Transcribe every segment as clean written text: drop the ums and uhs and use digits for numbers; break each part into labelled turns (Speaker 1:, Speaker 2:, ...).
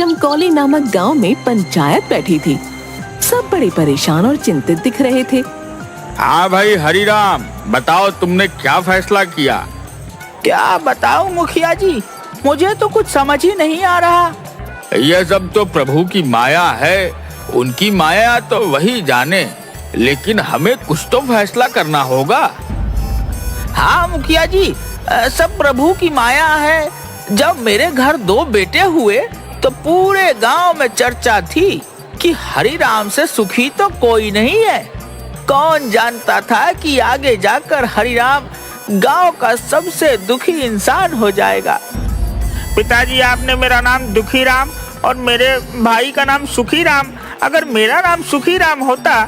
Speaker 1: चमकौली नामक गांव में पंचायत बैठी थी। सब बड़े परेशान और चिंतित दिख रहे थे।
Speaker 2: हाँ भाई हरिराम, बताओ तुमने क्या फैसला किया?
Speaker 3: क्या बताऊं मुखिया जी, मुझे तो कुछ समझ ही नहीं आ रहा।
Speaker 2: यह सब तो प्रभु की माया है, उनकी माया तो वही जाने, लेकिन हमें कुछ तो फैसला करना होगा।
Speaker 3: हाँ मुखिया जी, सब प्रभु की माया है। जब मेरे घर 2 बेटे हुए तो पूरे गांव में चर्चा थी कि हरिराम से सुखी तो कोई नहीं है। कौन जानता था कि आगे जाकर हरिराम गांव का सबसे दुखी इंसान हो जाएगा।
Speaker 4: पिताजी, आपने मेरा नाम दुखीराम और मेरे भाई का नाम सुखीराम, अगर मेरा नाम सुखीराम होता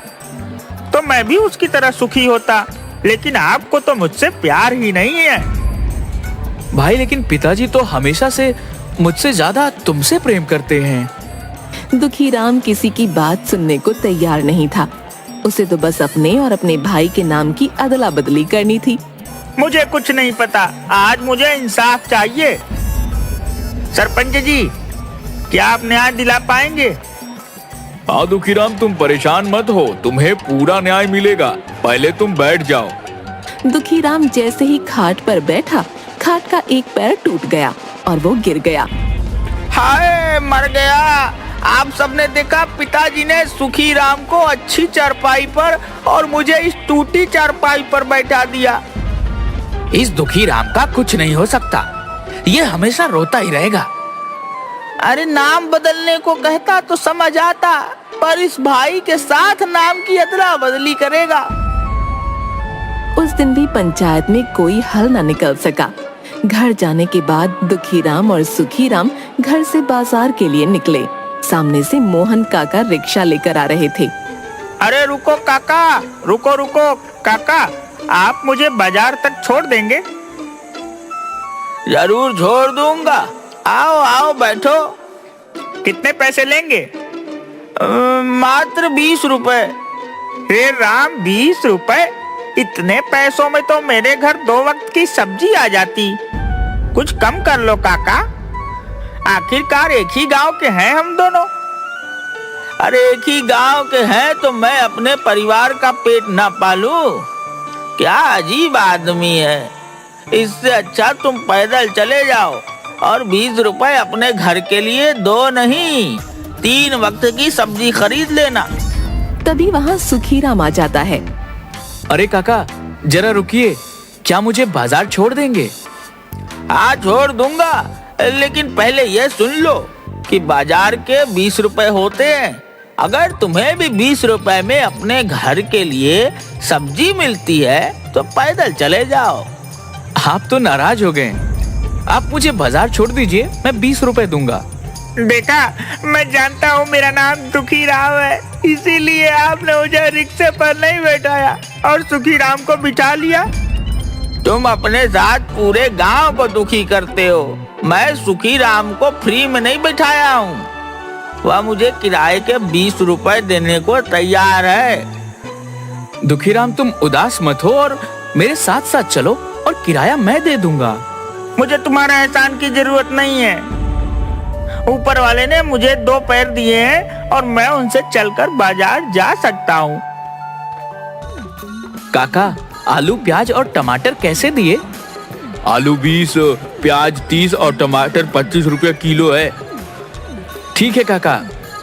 Speaker 4: तो मैं भी उसकी तरह सुखी होता, लेकिन आपको तो मुझसे प्यार ही नहीं है।
Speaker 5: भाई, लेकिन पिताजी तो हमेशा से मुझसे ज्यादा तुमसे प्रेम करते हैं।
Speaker 1: दुखीराम किसी की बात सुनने को तैयार नहीं था। उसे तो बस अपने और अपने भाई के नाम की अदला बदली करनी थी।
Speaker 4: मुझे कुछ नहीं पता, आज मुझे इंसाफ चाहिए। सरपंच जी, क्या आप न्याय दिला पाएंगे?
Speaker 2: हाँ दुखीराम, तुम परेशान मत हो, तुम्हें पूरा न्याय मिलेगा। पहले तुम बैठ जाओ।
Speaker 1: दुखीराम जैसे ही खाट पर बैठा, खाट का एक पैर टूट गया और वो गिर गया।
Speaker 3: हाय, मर गया। आप सबने देखा, पिताजी ने सुखीराम को अच्छी चारपाई पर और मुझे इस टूटी चारपाई पर बैठा दिया।
Speaker 5: इस दुखीराम का कुछ नहीं हो सकता, ये हमेशा रोता ही रहेगा।
Speaker 3: अरे नाम बदलने को कहता तो समझ आता, पर इस भाई के साथ नाम की अदला बदली करेगा।
Speaker 1: उस दिन भी पंचायत में कोई हल न निकल सका। घर जाने के बाद दुखीराम और सुखीराम घर से बाजार के लिए निकले। सामने से मोहन काका रिक्शा लेकर आ रहे थे।
Speaker 4: अरे रुको काका, रुको रुको काका, आप मुझे बाजार तक छोड़ देंगे?
Speaker 3: जरूर छोड़ दूंगा, आओ आओ बैठो।
Speaker 4: कितने पैसे लेंगे?
Speaker 3: मात्र 20 रुपए।
Speaker 4: हे राम, 20 रुपए? इतने पैसों में तो मेरे घर 2 वक्त की सब्जी आ जाती। कुछ कम कर लो काका, आखिरकार एक ही गांव के हैं हम दोनों।
Speaker 3: अरे एक ही गांव के हैं तो मैं अपने परिवार का पेट ना पालूं? क्या अजीब आदमी है। इससे अच्छा तुम पैदल चले जाओ और 20 रुपए अपने घर के लिए 2 नहीं 3 वक्त की सब्जी खरीद लेना।
Speaker 1: तभी वहाँ सुखीराम आ जाता है।
Speaker 5: अरे काका, जरा रुकिए, क्या मुझे बाजार छोड़ देंगे?
Speaker 3: हाँ छोड़ दूंगा, लेकिन पहले ये सुन लो कि बाजार के 20 रुपए होते हैं। अगर तुम्हें भी 20 रुपए में अपने घर के लिए सब्जी मिलती है तो पैदल चले जाओ।
Speaker 5: आप तो नाराज हो गए। आप मुझे बाजार छोड़ दीजिए, मैं 20 रुपए दूंगा।
Speaker 4: बेटा, मैं जानता हूँ मेरा नाम दुखीराम है, इसीलिए आपने मुझे रिक्शे पर नहीं बैठाया और सुखीराम को बिठा लिया।
Speaker 3: तुम अपने साथ पूरे गांव को दुखी करते हो। मैं सुखीराम को फ्री में नहीं बिठाया हूँ, वह मुझे किराए के 20 रुपए देने को तैयार है।
Speaker 5: दुखीराम, तुम उदास मत हो और मेरे साथ साथ चलो और किराया मैं दे दूंगा।
Speaker 4: मुझे तुम्हारा एहसान की जरूरत नहीं है। ऊपर वाले ने मुझे 2 पैर दिए हैं और मैं उनसे चलकर बाजार जा सकता हूँ।
Speaker 5: काका, आलू, प्याज और टमाटर कैसे दिए?
Speaker 2: आलू 20, प्याज 30 और टमाटर 25 रुपया किलो है।
Speaker 5: ठीक है काका,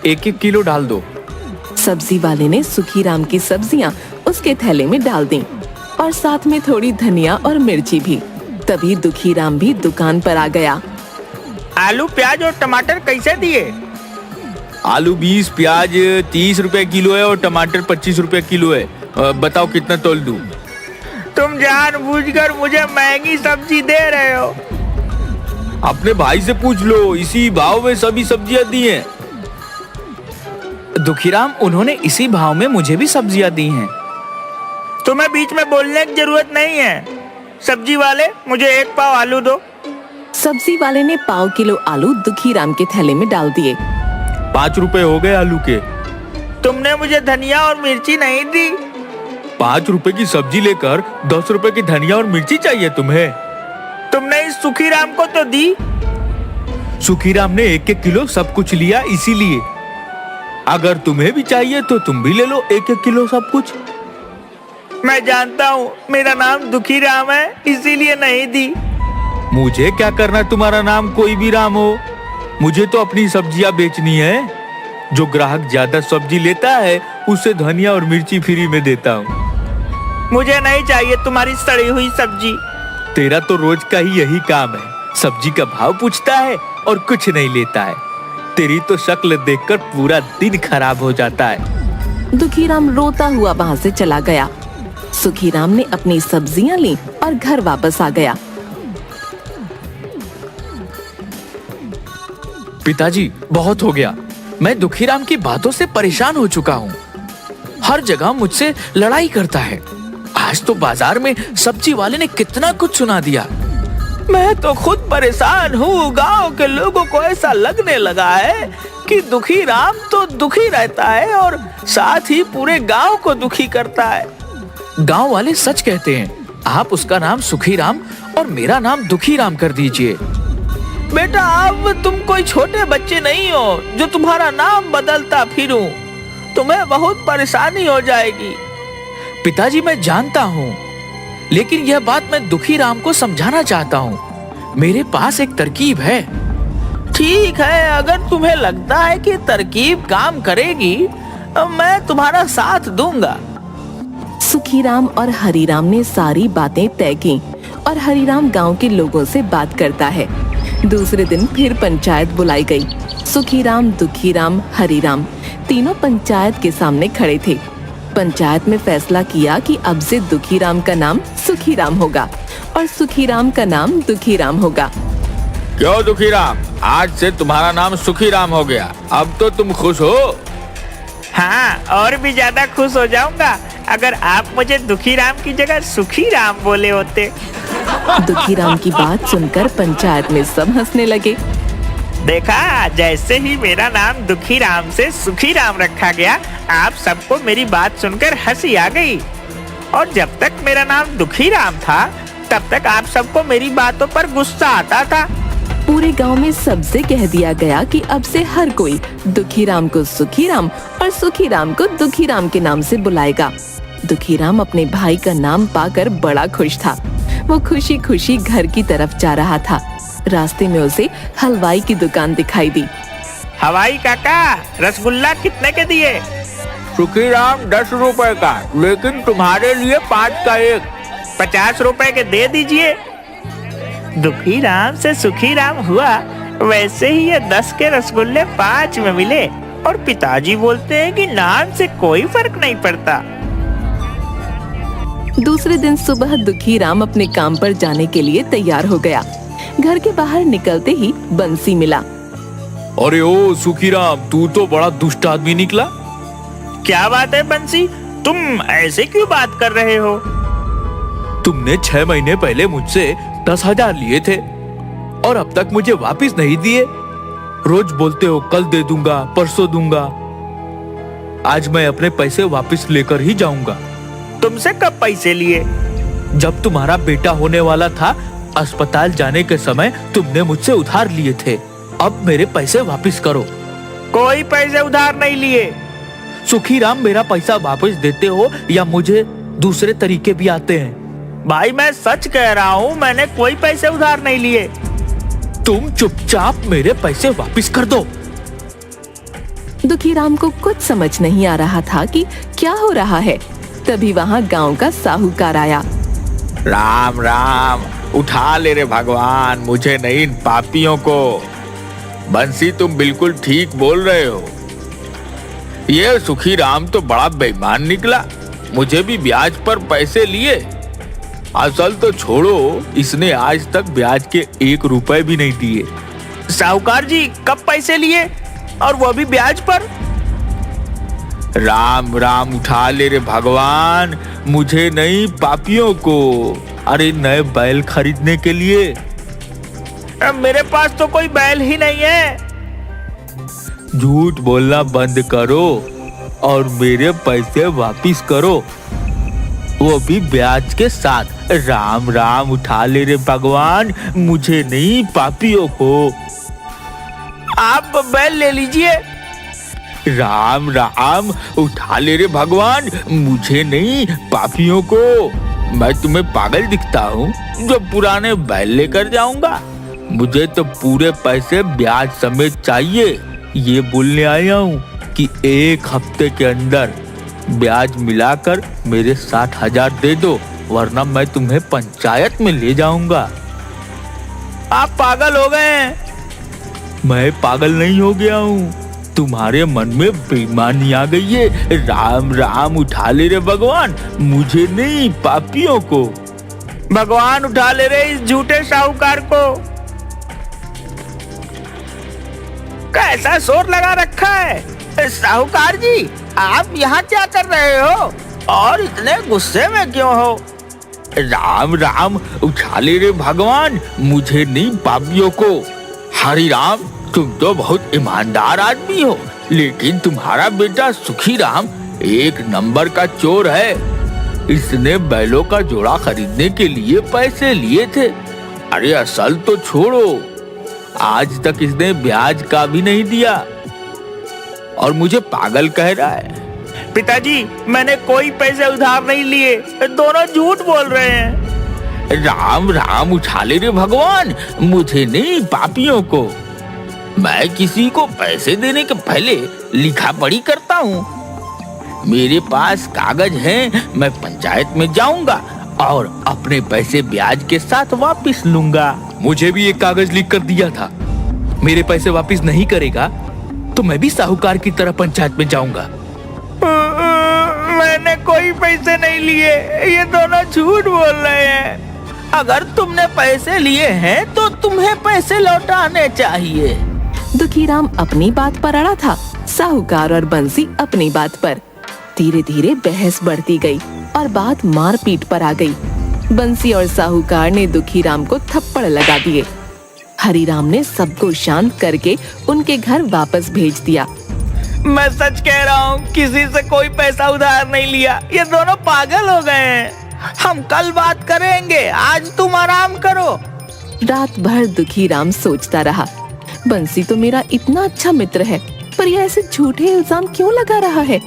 Speaker 5: 1-1 किलो डाल दो।
Speaker 1: सब्जी वाले ने सुखीराम की सब्जियां उसके थैले में डाल दी और साथ में थोड़ी धनिया और मिर्ची भी। तभी दुखीराम भी दुकान पर आ गया।
Speaker 4: आलू, प्याज और टमाटर कैसे दिए?
Speaker 2: आलू 20, प्याज 30 रुपए किलो है और टमाटर 25 रुपए किलो है। बताओ कितना तोल दूं?
Speaker 4: तुम जानबूझकर मुझे महंगी सब्जी दे रहे हो।
Speaker 2: अपने भाई से पूछ लो, इसी भाव में सभी सब्जियां दी हैं।
Speaker 5: दुखीराम, उन्होंने इसी भाव में मुझे भी सब्जियां दी हैं।
Speaker 4: तुम्हें बीच में बोलने की जरूरत नहीं है। सब्जी वाले, मुझे 1 पाव आलू दो।
Speaker 1: सब्जी वाले ने पाव किलो आलू दुखीराम के थैले में डाल दिए।
Speaker 2: 5 रुपए हो गए आलू के।
Speaker 4: तुमने मुझे धनिया और मिर्ची नहीं दी।
Speaker 2: 5 रुपए की सब्जी लेकर 10 रुपए की धनिया और मिर्ची चाहिए तुम्हें?
Speaker 4: तुमने इस सुखीराम को तो दी।
Speaker 5: सुखीराम ने 1-1 किलो सब कुछ लिया इसीलिए। अगर तुम्हें भी चाहिए तो तुम भी ले लो 1-1 किलो सब कुछ।
Speaker 4: मैं जानता हूँ मेरा नाम दुखी राम है, इसीलिए नहीं दी।
Speaker 5: मुझे क्या करना तुम्हारा नाम कोई भी राम हो, मुझे तो अपनी सब्जियां बेचनी है। जो ग्राहक ज्यादा सब्जी लेता है उसे धनिया और मिर्ची फ्री में देता हूँ।
Speaker 4: मुझे नहीं चाहिए तुम्हारी सड़ी हुई सब्जी।
Speaker 5: तेरा तो रोज का ही यही काम है, सब्जी का भाव पूछता है और कुछ नहीं लेता है। तेरी तो शक्ल देखकर पूरा दिन खराब हो जाता है।
Speaker 1: दुखीराम रोता हुआ वहाँ से चला गया। सुखीराम ने अपनी सब्जियां ली और घर वापस आ गया।
Speaker 5: पिताजी, बहुत हो गया। मैं दुखीराम की बातों से परेशान हो चुका हूँ। हर जगह मुझसे लड़ाई करता है। आज तो बाजार में सब्जी वाले ने कितना कुछ सुना दिया।
Speaker 3: मैं तो खुद परेशान हूँ। गांव के लोगों को ऐसा लगने लगा है कि दुखी राम तो दुखी रहता है और साथ ही पूरे गांव को दुखी करता है।
Speaker 5: गांव वाले सच कहते हैं। आप उसका नाम सुखीराम और मेरा नाम दुखीराम कर दीजिए।
Speaker 3: बेटा, अब तुम कोई छोटे बच्चे नहीं हो जो तुम्हारा नाम बदलता फिरूं। तुम्हें बहुत परेशानी हो जाएगी।
Speaker 5: पिताजी, मैं जानता हूँ, लेकिन यह बात मैं दुखीराम को समझाना चाहता हूँ। मेरे पास एक तरकीब है।
Speaker 3: ठीक है, अगर तुम्हें लगता है कि तरकीब काम करेगी, मैं तुम्हारा साथ दूंगा।
Speaker 1: सुखीराम और हरीराम ने सारी बातें तय की और हरीराम गांव के लोगों से बात करता है। दूसरे दिन फिर पंचायत बुलाई गई। सुखीराम, दुखीराम, हरीराम तीनों पंचायत के सामने खड़े थे। पंचायत में फैसला किया कि अब से दुखीराम का नाम सुखीराम होगा और सुखीराम का नाम दुखीराम होगा।
Speaker 2: क्यों दुखीराम, आज से तुम्हारा नाम सुखीराम हो गया। अब तो तुम खुश हो?
Speaker 4: हाँ, और भी ज्यादा खुश हो जाऊंगा अगर आप मुझे दुखी राम की जगह सुखी राम बोले होते।
Speaker 1: दुखीराम की बात सुनकर पंचायत में सब हंसने लगे।
Speaker 4: देखा, जैसे ही मेरा नाम दुखी राम से सुखी राम रखा गया, आप सबको मेरी बात सुनकर हंसी आ गई। और जब तक मेरा नाम दुखी राम था, तब तक आप सबको मेरी बातों पर गुस्सा आता था।
Speaker 1: पूरे गांव में सबसे कह दिया गया कि अब से हर कोई दुखीराम को सुखीराम और सुखीराम को दुखीराम के नाम से बुलाएगा। दुखीराम अपने भाई का नाम पाकर बड़ा खुश था। वो खुशी खुशी घर की तरफ जा रहा था। रास्ते में उसे हलवाई की दुकान दिखाई दी।
Speaker 4: हवाई काका, रसगुल्ला कितने के दिए?
Speaker 2: सुखीराम 10 रुपए का, लेकिन तुम्हारे लिए 5 का 1।
Speaker 4: 50 रुपए के दे दीजिए। दुखी राम से सुखी राम हुआ, वैसे ही ये 10 के रसगुल्ले 5 में मिले। और पिताजी बोलते हैं कि नाम से कोई फर्क नहीं पड़ता।
Speaker 1: दूसरे दिन सुबह दुखीराम अपने काम पर जाने के लिए तैयार हो गया। घर के बाहर निकलते ही बंसी मिला।
Speaker 5: अरे ओ सुखीराम, तू तो बड़ा दुष्ट आदमी निकला।
Speaker 4: क्या बात है बंसी, तुम ऐसे क्यों बात कर रहे हो?
Speaker 5: तुमने 6 महीने पहले मुझसे 10,000 लिए थे और अब तक मुझे वापस नहीं दिए। रोज बोलते हो कल दे दूंगा, परसों दूंगा। आज मैं अपने पैसे वापस लेकर ही जाऊंगा।
Speaker 4: तुमसे कब पैसे लिए?
Speaker 5: जब तुम्हारा बेटा होने वाला था, अस्पताल जाने के समय तुमने मुझसे उधार लिए थे। अब मेरे पैसे वापस करो।
Speaker 4: कोई पैसे उधार नहीं लिए।
Speaker 5: सुखीराम, मेरा पैसा वापस देते हो या मुझे दूसरे तरीके भी आते हैं?
Speaker 4: भाई, मैं सच कह रहा हूँ, मैंने कोई पैसे उधार नहीं लिए।
Speaker 5: तुम चुपचाप मेरे पैसे वापस कर दो।
Speaker 1: दुखीराम को कुछ समझ नहीं आ रहा था कि क्या हो रहा है। तभी वहाँ गांव का साहूकार आया।
Speaker 2: राम राम, उठा ले रे भगवान, मुझे नहीं इन पापियों को। बंसी, तुम बिल्कुल ठीक बोल रहे हो। ये सुखीराम तो बड़ा बेईमान निकला। मुझे भी ब्याज पर पैसे लिए। असल तो छोड़ो, इसने आज तक ब्याज के 1 रुपए भी नहीं दिए।
Speaker 4: साहूकार जी, कब पैसे लिए और वो भी ब्याज पर?
Speaker 2: राम राम, उठा ले रे भगवान, मुझे नहीं पापियों को। अरे नए बैल खरीदने के लिए।
Speaker 4: मेरे पास तो कोई बैल ही नहीं है।
Speaker 5: झूठ बोलना बंद करो और मेरे पैसे वापिस करो, वो भी ब्याज के साथ। राम राम, उठा ले रे भगवान, मुझे नहीं पापियों को।
Speaker 3: आप बैल ले लीजिए।
Speaker 2: राम राम, उठा ले रे भगवान, मुझे नहीं पापियों को। मैं तुम्हें पागल दिखता हूँ जो पुराने बैल लेकर जाऊंगा? मुझे तो पूरे पैसे ब्याज समेत चाहिए। ये बोलने आया हूँ कि 1 हफ्ते के अंदर ब्याज मिलाकर मेरे 60,000 दे दो, वरना मैं तुम्हें पंचायत में ले जाऊंगा।
Speaker 3: आप पागल हो गए हैं।
Speaker 2: मैं पागल नहीं हो गया हूँ, तुम्हारे मन में बेईमानी आ गई है। राम राम, उठा ले रे भगवान, मुझे नहीं पापियों को।
Speaker 4: भगवान उठा ले रहे इस झूठे साहूकार को। कैसा शोर लगा रखा है?
Speaker 3: साहूकार जी, आप यहाँ क्या कर रहे हो और इतने गुस्से में क्यों हो?
Speaker 2: राम राम, उठा ले रे भगवान, मुझे नहीं पापियों को। हरि राम, तुम तो बहुत ईमानदार आदमी हो, लेकिन तुम्हारा बेटा सुखी राम 1 नंबर का चोर है। इसने बैलों का जोड़ा खरीदने के लिए पैसे लिए थे। अरे असल तो छोड़ो, आज तक इसने ब्याज का भी नहीं दिया और मुझे पागल कह रहा है।
Speaker 4: पिताजी, मैंने कोई पैसे उधार नहीं लिए, दोनों झूठ बोल रहे हैं।
Speaker 2: राम राम, उठा ले रे भगवान, मुझे नहीं पापियों को। मैं किसी को पैसे देने के पहले लिखा पढ़ी करता हूँ। मेरे पास कागज हैं, मैं पंचायत में जाऊंगा और अपने पैसे ब्याज के साथ वापस लूंगा।
Speaker 5: मुझे भी एक कागज लिख कर दिया था, मेरे पैसे वापस नहीं करेगा तो मैं भी साहूकार की तरह पंचायत में जाऊंगा।
Speaker 4: मैंने कोई पैसे नहीं लिए, ये दोनों झूठ बोल रहे हैं।
Speaker 3: अगर तुमने पैसे लिए हैं तो तुम्हें पैसे लौटाने चाहिए।
Speaker 1: दुखीराम अपनी बात पर अड़ा था, साहूकार और बंसी अपनी बात पर। धीरे धीरे बहस बढ़ती गई और बात मारपीट पर आ गई। बंसी और साहूकार ने दुखीराम को थप्पड़ लगा दिए। हरिराम ने सबको शांत करके उनके घर वापस भेज दिया।
Speaker 3: मैं सच कह रहा हूँ, किसी से कोई पैसा उधार नहीं लिया। ये दोनों पागल हो गए हैं। हम कल बात करेंगे, आज तुम आराम करो।
Speaker 1: रात भर दुखीराम सोचता रहा, बंसी तो मेरा इतना अच्छा मित्र है, पर यह ऐसे झूठे इल्जाम क्यों लगा रहा है?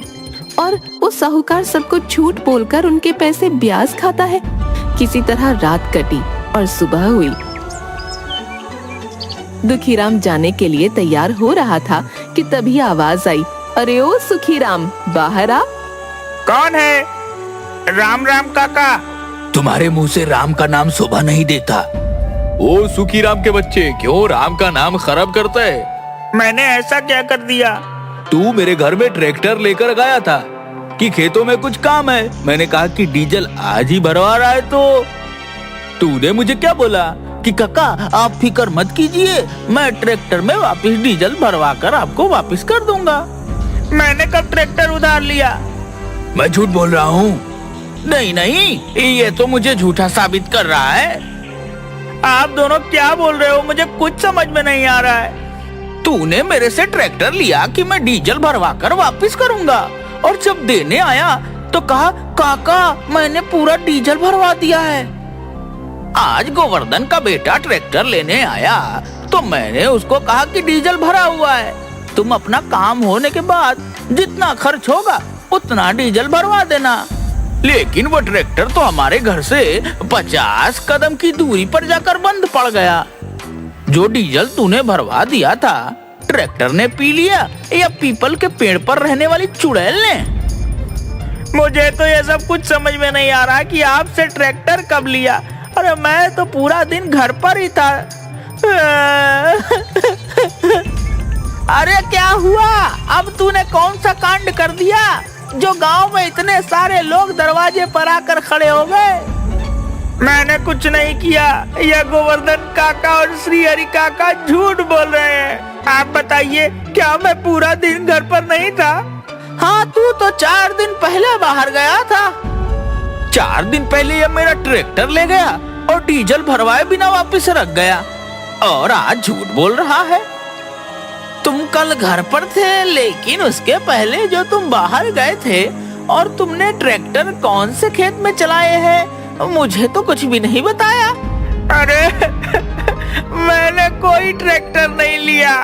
Speaker 1: और वो साहूकार सबको झूठ बोलकर उनके पैसे ब्याज खाता है। किसी तरह रात कटी और सुबह हुई। दुखीराम जाने के लिए तैयार हो रहा था कि तभी आवाज आई, अरे ओ सुखीराम, बाहर आ।
Speaker 4: कौन है? राम राम काका।
Speaker 5: तुम्हारे मुंह से राम का नाम शोभा नहीं देता। ओ सुखी राम के बच्चे, क्यों राम का नाम खराब करता है?
Speaker 4: मैंने ऐसा क्या कर दिया?
Speaker 5: तू मेरे घर में ट्रैक्टर लेकर गया था कि खेतों में कुछ काम है। मैंने कहा कि डीजल आज ही भरवा रहा है तो तूने मुझे क्या बोला
Speaker 3: कि काका आप फिक्र मत कीजिए, मैं ट्रैक्टर में वापस डीजल भरवा कर आपको वापस कर दूंगा।
Speaker 4: मैंने कब ट्रैक्टर उधार लिया?
Speaker 5: मैं झूठ बोल रहा हूँ।
Speaker 3: नहीं नहीं, ये तो मुझे झूठा साबित कर रहा है।
Speaker 4: आप दोनों क्या बोल रहे हो? मुझे कुछ समझ में नहीं आ रहा है।
Speaker 3: तूने मेरे से ट्रैक्टर लिया कि मैं डीजल भरवा कर वापस करूंगा, और जब देने आया तो कहा काका मैंने पूरा डीजल भरवा दिया है। आज गोवर्धन का बेटा ट्रैक्टर लेने आया तो मैंने उसको कहा कि डीजल भरा हुआ है, तुम अपना काम होने के बाद जितना खर्च होगा उतना डीजल भरवा देना। लेकिन वो ट्रैक्टर तो हमारे घर से 50 कदम की दूरी पर जाकर बंद पड़ गया। जो डीजल तूने भरवा दिया था ट्रैक्टर ने पी लिया या पीपल के पेड़ पर रहने वाली चुड़ैल ने?
Speaker 4: मुझे तो ये सब कुछ समझ में नहीं आ रहा कि आपसे ट्रैक्टर कब लिया। अरे मैं तो पूरा दिन घर पर ही था।
Speaker 3: अरे क्या हुआ? अब तूने कौन सा कांड कर दिया जो गांव में इतने सारे लोग दरवाजे पर आकर खड़े हो गए?
Speaker 4: मैंने कुछ नहीं किया। यह गोवर्धन काका और श्री हरि काका झूठ बोल रहे हैं। आप बताइए, क्या मैं पूरा दिन घर पर नहीं था?
Speaker 3: हाँ, तू तो 4 दिन पहले बाहर गया था। 4 दिन पहले यह मेरा ट्रैक्टर ले गया और डीजल भरवाए बिना वापस रख गया, और आज झूठ बोल रहा है। तुम कल घर पर थे, लेकिन उसके पहले जो तुम बाहर गए थे और तुमने ट्रैक्टर कौन से खेत में चलाए हैं, मुझे तो कुछ भी नहीं बताया।
Speaker 4: अरे मैंने कोई ट्रैक्टर नहीं लिया।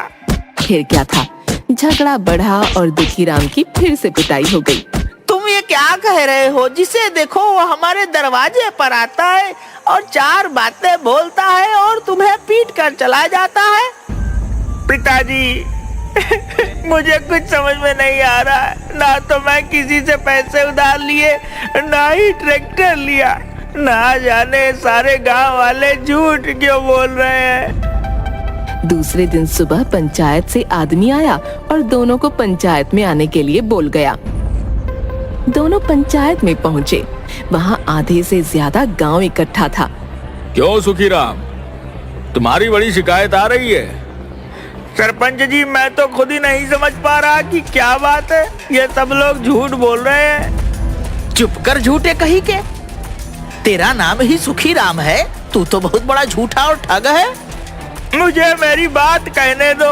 Speaker 1: फिर क्या था, झगड़ा बढ़ा और दुखीराम की फिर से पिटाई हो गई।
Speaker 3: तुम ये क्या कह रहे हो? जिसे देखो वो हमारे दरवाजे पर आता है और चार बातें बोलता है और तुम्हें पीट कर चला जाता है।
Speaker 4: पिताजी मुझे कुछ समझ में नहीं आ रहा है। ना तो मैं किसी से पैसे उधार लिए, ना ही ट्रैक्टर लिया। ना जाने सारे गांव वाले झूठ क्यों बोल रहे हैं।
Speaker 1: दूसरे दिन सुबह पंचायत से आदमी आया और दोनों को पंचायत में आने के लिए बोल गया। दोनों पंचायत में पहुँचे। वहाँ आधे से ज्यादा गांव इकट्ठा था।
Speaker 2: क्यों सुखीराम, तुम्हारी बड़ी शिकायत आ रही है?
Speaker 4: सरपंच जी, मैं तो खुद ही नहीं समझ पा रहा कि क्या बात है। ये सब लोग झूठ बोल रहे हैं।
Speaker 3: चुप कर झूठे कहीं के। तेरा नाम ही सुखीराम है। तू तो बहुत बड़ा झूठा और ठग है।
Speaker 4: मुझे मेरी बात कहने दो।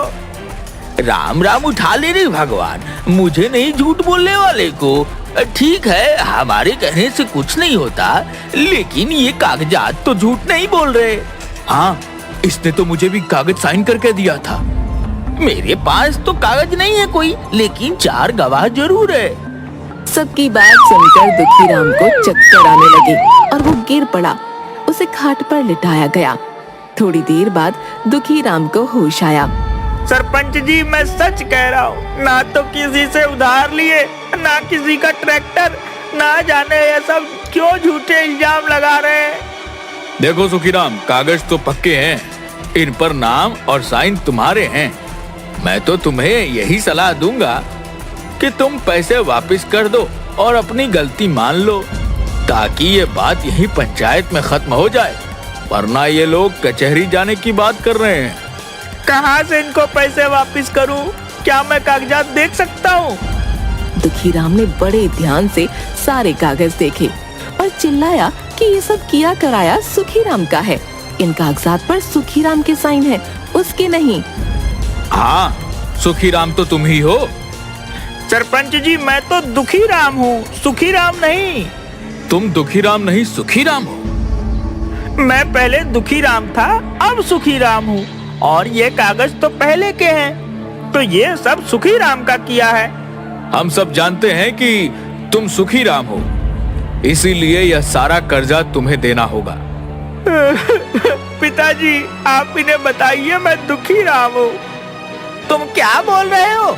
Speaker 3: राम राम उठा ले रे भगवान, मुझे नहीं झूठ बोलने वाले को। ठीक है, हमारे कहने से कुछ नहीं होता, लेकिन ये कागजात तो झूठ नहीं बोल रहे।
Speaker 5: हाँ, इसने तो मुझे भी कागज साइन करके दिया था।
Speaker 3: मेरे पास तो कागज नहीं है कोई, लेकिन चार गवाह जरूर है।
Speaker 1: सबकी बात सुनकर दुखीराम को चक्कर आने लगे और वो गिर पड़ा। उसे खाट पर लिटाया गया। थोड़ी देर बाद दुखीराम को होश आया।
Speaker 4: सरपंच जी, मैं सच कह रहा हूँ। ना तो किसी से उधार लिए, ना किसी का ट्रैक्टर। ना जाने ये सब क्यों झूठे इल्जाम लगा रहे हैं।
Speaker 2: देखो सुखीराम, कागज तो पक्के हैं, इन पर नाम और साइन तुम्हारे हैं। मैं तो तुम्हें यही सलाह दूंगा कि तुम पैसे वापस कर दो और अपनी गलती मान लो, ताकि ये बात यही पंचायत में खत्म हो जाए। वरना ये लोग कचहरी जाने की बात कर रहे हैं।
Speaker 4: कहाँ से इनको पैसे वापस करूं? क्या मैं कागजात देख सकता हूँ?
Speaker 1: दुखीराम ने बड़े ध्यान से सारे कागज देखे और चिल्लाया कि ये सब किया कराया सुखीराम का है। इन कागजात पर सुखीराम के साइन है, उसके नहीं।
Speaker 2: हाँ, सुखीराम तो तुम ही हो।
Speaker 4: सरपंच जी, मैं तो दुखीराम हूँ, सुखीराम नहीं।
Speaker 2: तुम दुखीराम नहीं, सुखीराम हो।
Speaker 4: मैं पहले दुखीराम था, अब सुखीराम हूँ। और ये कागज तो पहले के हैं, तो ये सब सुखीराम का किया है।
Speaker 2: हम सब जानते हैं कि तुम सुखीराम हो, इसीलिए यह सारा कर्जा तुम्हें देना होगा।
Speaker 4: पिताजी, आप इन्हें बताइए मैं दुखीराम हूँ।
Speaker 3: तुम क्या बोल रहे हो?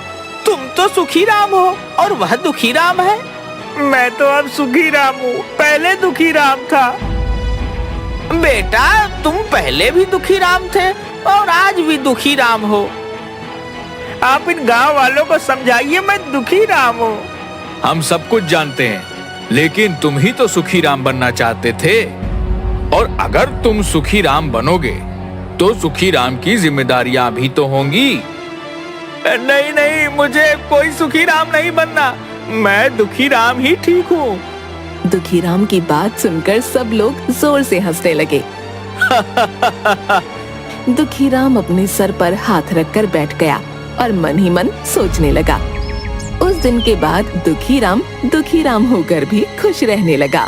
Speaker 3: तुम तो सुखीराम हो और वह दुखीराम है।
Speaker 4: मैं तो अब सुखीराम हूँ, पहले दुखीराम था।
Speaker 3: बेटा, तुम पहले भी दुखीराम थे और आज भी दुखीराम हो।
Speaker 4: आप इन गांव वालों को समझाइए मैं दुखीराम हूँ।
Speaker 2: हम सब कुछ जानते हैं, लेकिन तुम ही तो सुखीराम बनना चाहते थे। और अगर तुम सुखीराम बनोगे तो सुखीराम की जिम्मेदारियां भी तो होंगी।
Speaker 4: नहीं नहीं, मुझे कोई सुखीराम नहीं बनना। मैं दुखीराम ही ठीक हूँ।
Speaker 1: दुखीराम की बात सुनकर सब लोग जोर से हंसने लगे। दुखीराम अपने सर पर हाथ रखकर बैठ गया और मन ही मन सोचने लगा। उस दिन के बाद दुखीराम दुखीराम होकर भी खुश रहने लगा।